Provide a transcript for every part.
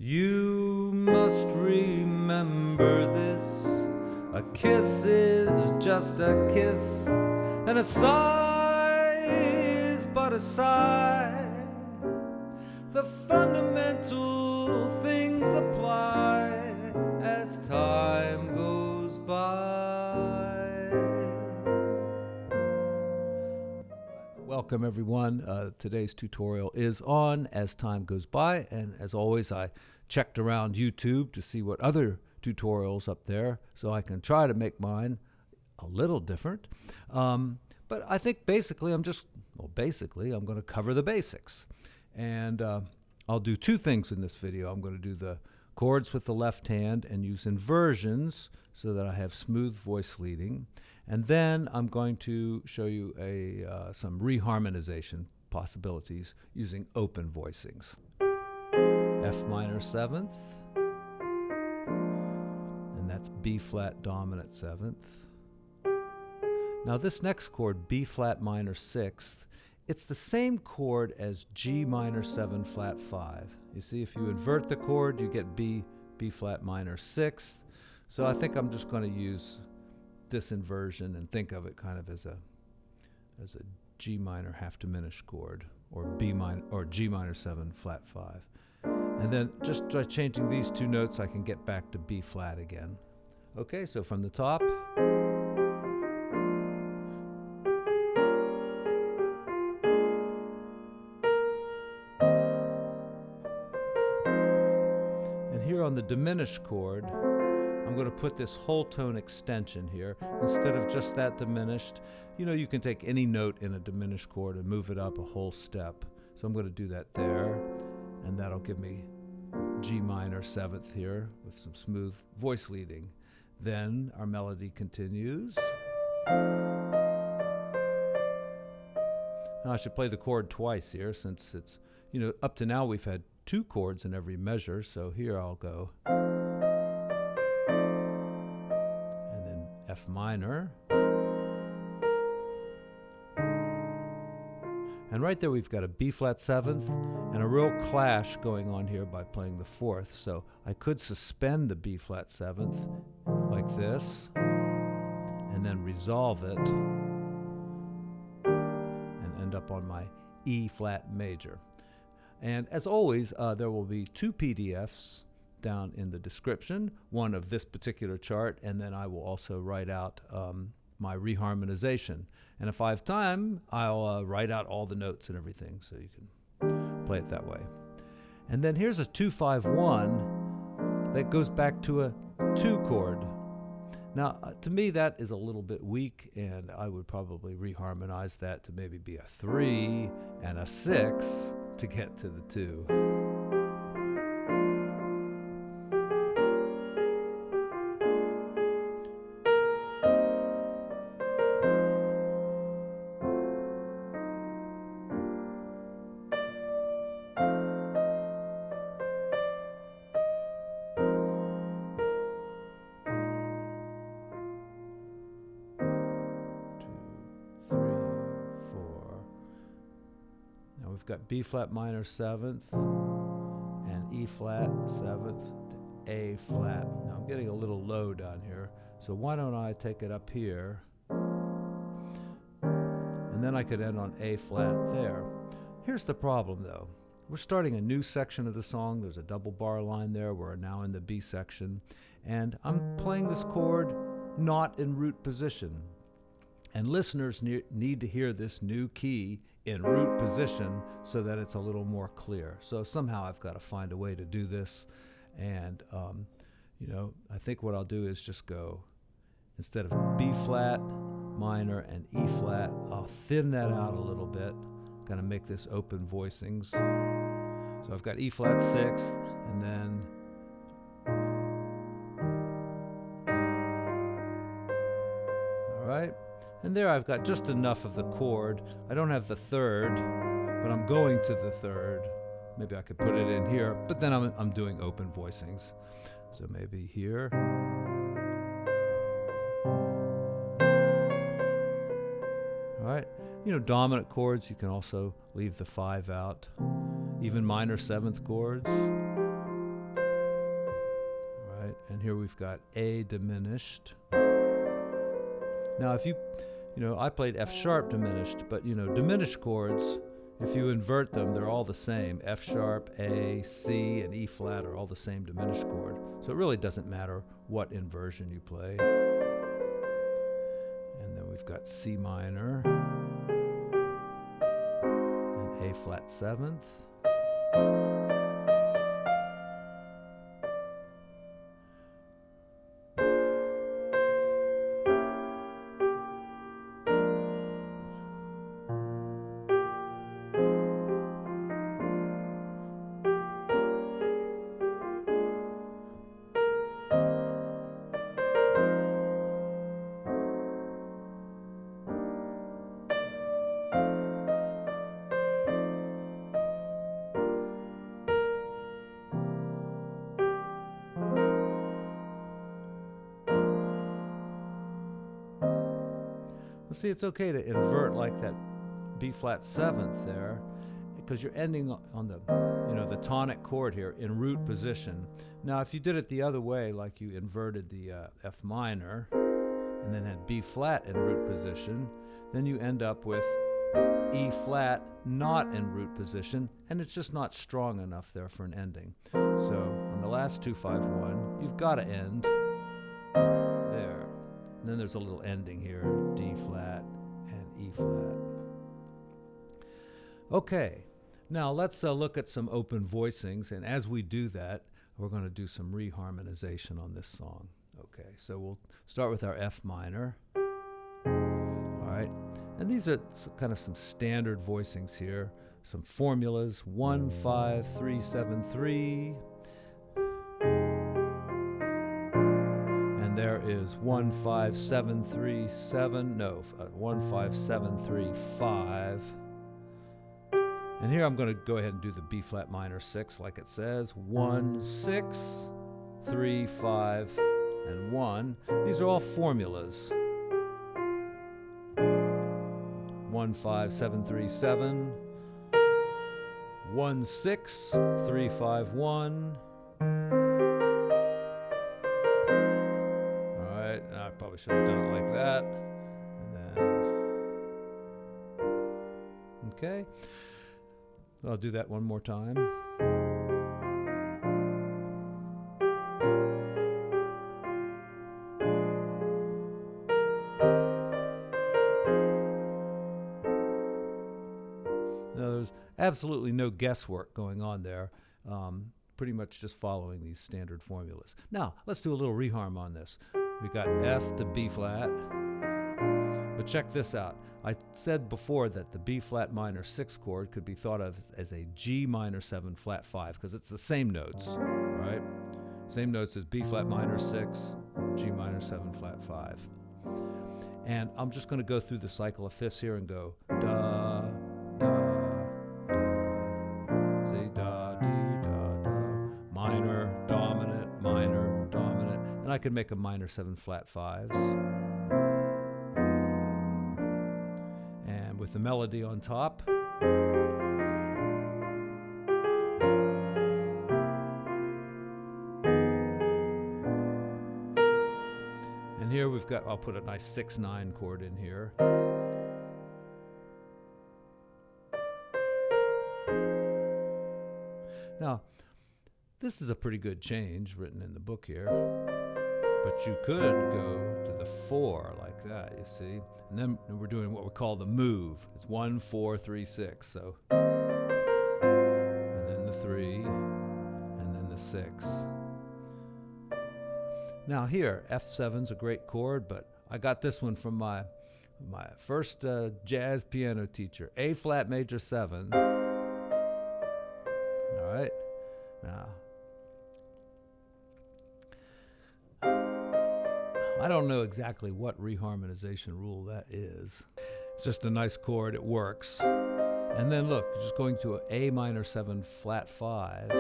You must remember this. A kiss is just a kiss, and a sigh is but a sigh. The fundamental things apply as time goes by. Welcome everyone. Today's tutorial is on As Time Goes By, and as always I checked around YouTube to see what other tutorials up there so I can try to make mine a little different. But I think basically I'm going to cover the basics. And I'll do two things in this video. I'm going to do the chords with the left hand and use inversions so that I have smooth voice leading. And then I'm going to show you some reharmonization possibilities using open voicings. F minor 7th, and that's B flat dominant 7th. Now this next chord, B flat minor 6th, it's the same chord as G minor 7 flat 5. You see, if you invert the chord, you get B flat minor 6th. So I think I'm just going to use this inversion and think of it kind of as a G minor half diminished chord, or G minor 7 flat 5. And then just by changing these two notes, I can get back to B flat again. Okay, so from the top. And here on the diminished chord, I'm going to put this whole tone extension here. Instead of just that diminished, you can take any note in a diminished chord and move it up a whole step. So I'm going to do that there, and that'll give me G minor 7th here with some smooth voice leading. Then our melody continues. Now I should play the chord twice here, since it's, up to now we've had two chords in every measure, so here I'll go. And then F minor. And right there we've got a B flat 7th and a real clash going on here by playing the 4th. So I could suspend the B flat 7th like this and then resolve it and end up on my E flat major. And as always, there will be two PDFs down in the description, one of this particular chart, and then I will also write out my reharmonization. And if I have time, I'll write out all the notes and everything so you can play it that way. And then here's a 2-5-1 that goes back to a 2 chord. Now, to me, that is a little bit weak, and I would probably reharmonize that to maybe be a 3 and a 6 to get to the 2. We've got B flat minor 7th and E flat 7th to A flat. Now I'm getting a little low down here, so why don't I take it up here, and then I could end on A flat there. Here's the problem though. We're starting a new section of the song. There's a double bar line there. We're now in the B section, and I'm playing this chord not in root position. And listeners need to hear this new key in root position so that it's a little more clear. So somehow I've got to find a way to do this. And, I think what I'll do is just go, instead of B flat minor and E flat, I'll thin that out a little bit, kind of make this open voicings. So I've got E flat 6th, and then all right. And there I've got just enough of the chord. I don't have the 3rd, but I'm going to the 3rd. Maybe I could put it in here, but then I'm doing open voicings. So maybe here. All right. Dominant chords, you can also leave the 5 out. Even minor 7th chords. and here we've got A diminished. Now if you know, I played F sharp diminished, but you know, diminished chords, if you invert them, they're all the same. F sharp, A, C, and E flat are all the same diminished chord. So it really doesn't matter what inversion you play. And then we've got C minor, and A flat seventh. See, it's okay to invert like that B flat seventh there, because you're ending on the, you know, the tonic chord here in root position. Now, if you did it the other way, like you inverted the F minor and then had B flat in root position, then you end up with E flat not in root position, and it's just not strong enough there for an ending. So on the last 2-5-1, you've got to end there. And then there's a little ending here, D flat and E flat. Okay, now let's look at some open voicings, and as we do that, we're going to do some reharmonization on this song. Okay, so we'll start with our F minor. All right, and these are kind of some standard voicings here, some formulas, 1, 5, 3, 7, 3. And there is 1, 5, 7, 3, 7, no, 1, 5, 7, 3, 5. And here I'm going to go ahead and do the B flat minor 6 like it says. 1, 6, 3, 5, and 1. These are all formulas. 1, 5, 7, 3, 7. 1, 6, 3, 5, 1. I probably should have done it like that. And then, okay. I'll do that one more time. Now, there's absolutely no guesswork going on there. Pretty much just following these standard formulas. Now, let's do a little reharm on this. We got F to B flat, but check this out. I said before that the B flat minor 6 chord could be thought of as a G minor 7 flat 5, because it's the same notes, right? Same notes as B flat minor 6, G minor 7 flat 5. And I'm just going to go through the cycle of fifths here and go da, da, da. See, da, dee, da, da. Minor, dominant, minor, dominant. And I could make a minor 7 flat 5s. And with the melody on top. And here we've got, I'll put a nice 6-9 chord in here. Now, this is a pretty good change written in the book here. But you could go to the 4 like that, you see. And then we're doing what we call the move. It's 1, 4, 3, 6. So, and then the 3, and then the 6. Now here, F7's a great chord, but I got this one from my first jazz piano teacher. A flat major 7. All right. Now, I don't know exactly what reharmonization rule that is. It's just a nice chord, it works. And then look, just going to an A minor 7 flat 5.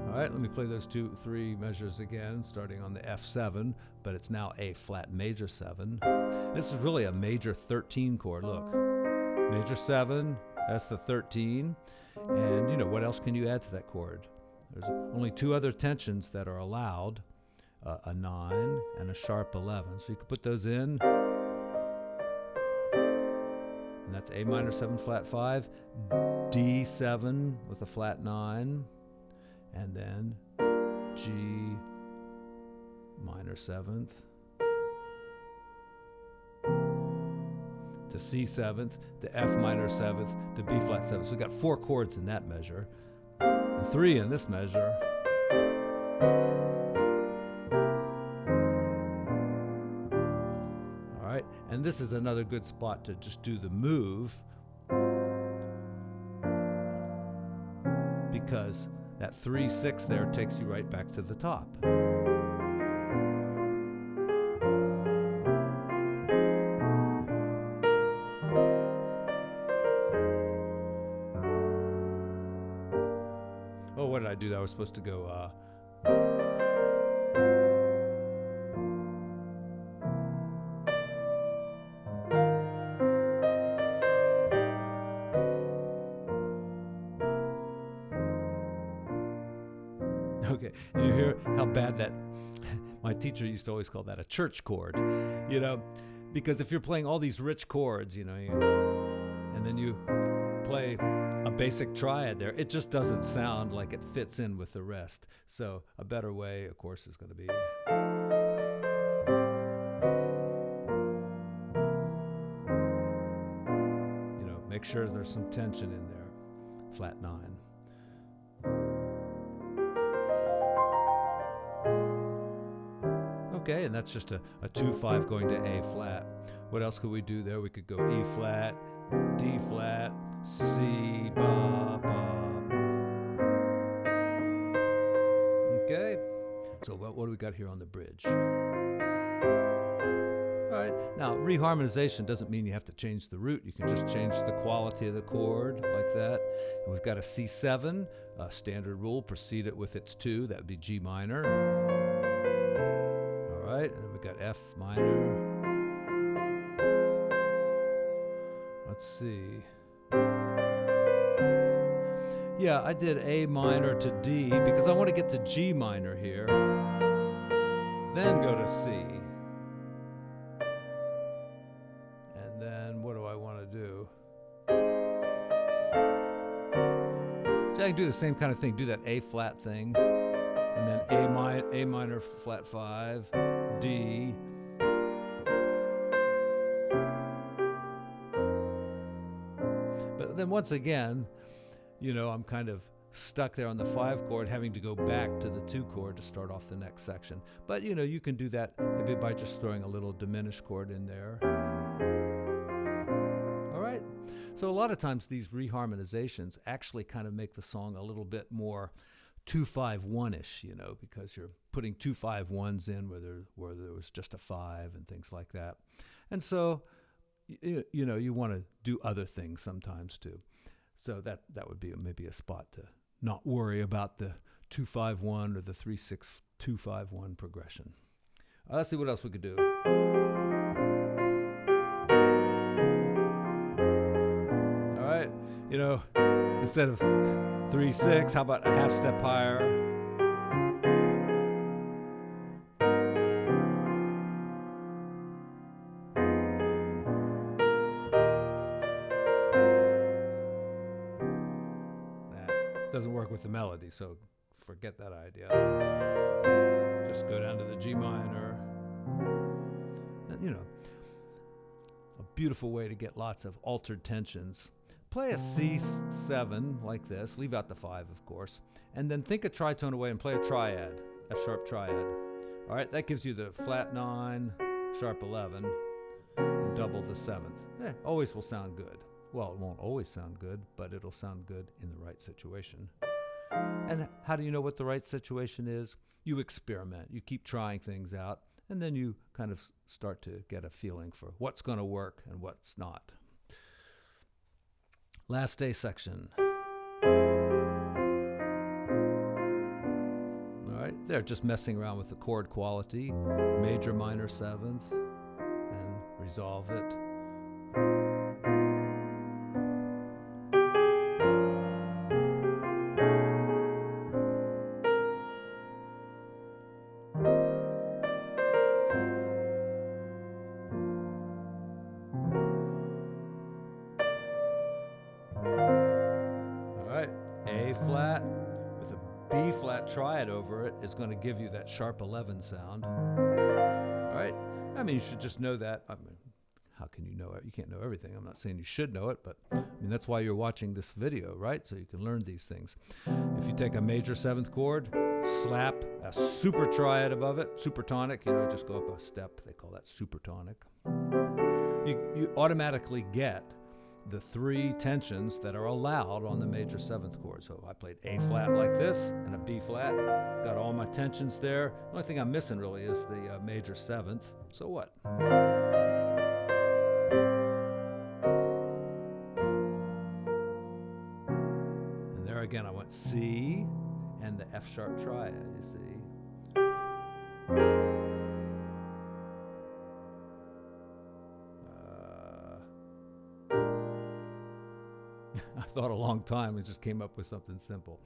All right, let me play those 2-3 measures again, starting on the F7, but it's now A flat major 7. This is really a major 13 chord, look. major 7, that's the 13. And you know, what else can you add to that chord? There's only 2 other tensions that are allowed, a 9 and a sharp 11. So you can put those in. And that's A minor 7 flat 5, D7 with a flat 9, and then G minor 7th to C 7th to F minor 7th to B flat 7th. So we've got 4 chords in that measure and 3 in this measure. All right, and this is another good spot to just do the move, because that 3-6 there takes you right back to the top. Oh, what did I do? I was supposed to go okay, and you hear how bad that, my teacher used to always call that a church chord, you know, because if you're playing all these rich chords, you know, and then you play a basic triad there, it just doesn't sound like it fits in with the rest. So a better way, of course, is going to be, you know, make sure there's some tension in there. Flat 9. Okay, and that's just a 2-5 going to A flat. What else could we do there? We could go E flat, D flat, C, ba, ba, ba. Okay, so what do we got here on the bridge? All right, now reharmonization doesn't mean you have to change the root. You can just change the quality of the chord like that. And we've got a C7, a standard rule, precede it with its 2, that would be G minor. All right, and then we got F minor. Let's see. Yeah, I did A minor to D because I want to get to G minor here, then go to C. And then what do I want to do? So I can do the same kind of thing, do that A flat thing, and then A minor flat 5, D. But then once again, you know, I'm kind of stuck there on the 5 chord, having to go back to the 2 chord to start off the next section. But, you know, you can do that maybe by just throwing a little diminished chord in there. All right. So a lot of times these reharmonizations actually kind of make the song a little bit more 2-5-1-ish, you know, because you're putting 2 5-1s in where there was just a 5 and things like that. And so, you know, you want to do other things sometimes too. So that would be maybe a spot to not worry about the 2-5-1 or the 3-6-2-5-1 progression. Let's see what else we could do. All right, you know, instead of 3-6, how about a half step higher? Doesn't work with the melody, so forget that idea. Just go down to the G minor. And, you know, a beautiful way to get lots of altered tensions. Play a C7 like this, leave out the 5, of course, and then think a tritone away and play a triad, F sharp triad. All right, that gives you the flat 9, sharp 11, and double the 7th. Always will sound good. Well, it won't always sound good, but it'll sound good in the right situation. And how do you know what the right situation is? You experiment. You keep trying things out, and then you kind of start to get a feeling for what's going to work and what's not. Last day section. All right, they're just messing around with the chord quality. Major, minor, 7th, then resolve it. A flat with a B flat triad over it is going to give you that sharp 11 sound. All right? I mean, you should just know that. I mean, how can you know it? You can't know everything. I'm not saying you should know it, but I mean, that's why you're watching this video, right? So you can learn these things. If you take a major 7th chord, slap a super triad above it, supertonic, you know, just go up a step. They call that supertonic. You automatically get the 3 tensions that are allowed on the major 7th chord. So I played A flat like this and a B flat. Got all my tensions there. The only thing I'm missing really is the major 7th. So what? And there again, I went C and the F sharp triad, you see. I thought a long time and just came up with something simple.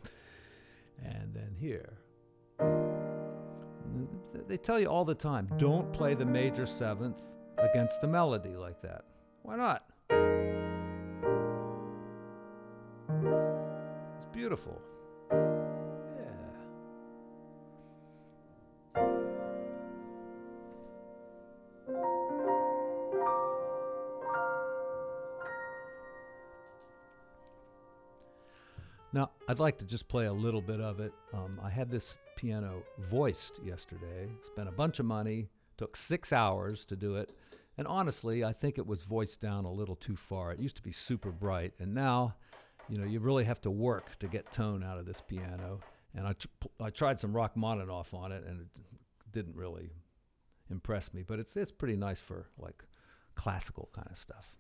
And then here. They tell you all the time, don't play the major 7th against the melody like that. Why not? It's beautiful. Now, I'd like to just play a little bit of it. I had this piano voiced yesterday, spent a bunch of money, took 6 hours to do it, and honestly, I think it was voiced down a little too far. It used to be super bright, and now, you know, you really have to work to get tone out of this piano. And I tried some Rachmaninoff on it, and it didn't really impress me, but it's pretty nice for like classical kind of stuff.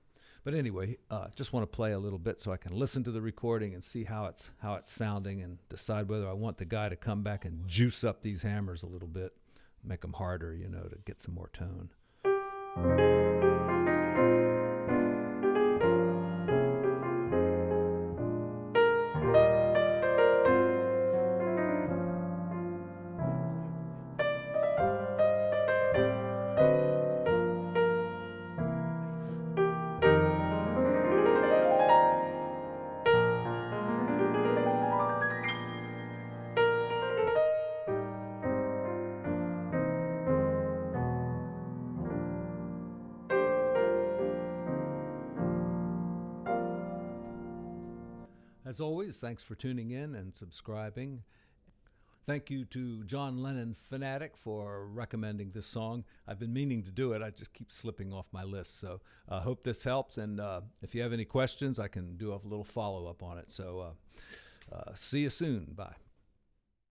But anyway, just want to play a little bit so I can listen to the recording and see how it's sounding and decide whether I want the guy to come back and juice up these hammers a little bit, make them harder, you know, to get some more tone. As always, thanks for tuning in and subscribing. Thank you to John Lennon Fanatic for recommending this song. I've been meaning to do it. I just keep slipping off my list. So I hope this helps. And if you have any questions, I can do a little follow-up on it. So see you soon. Bye.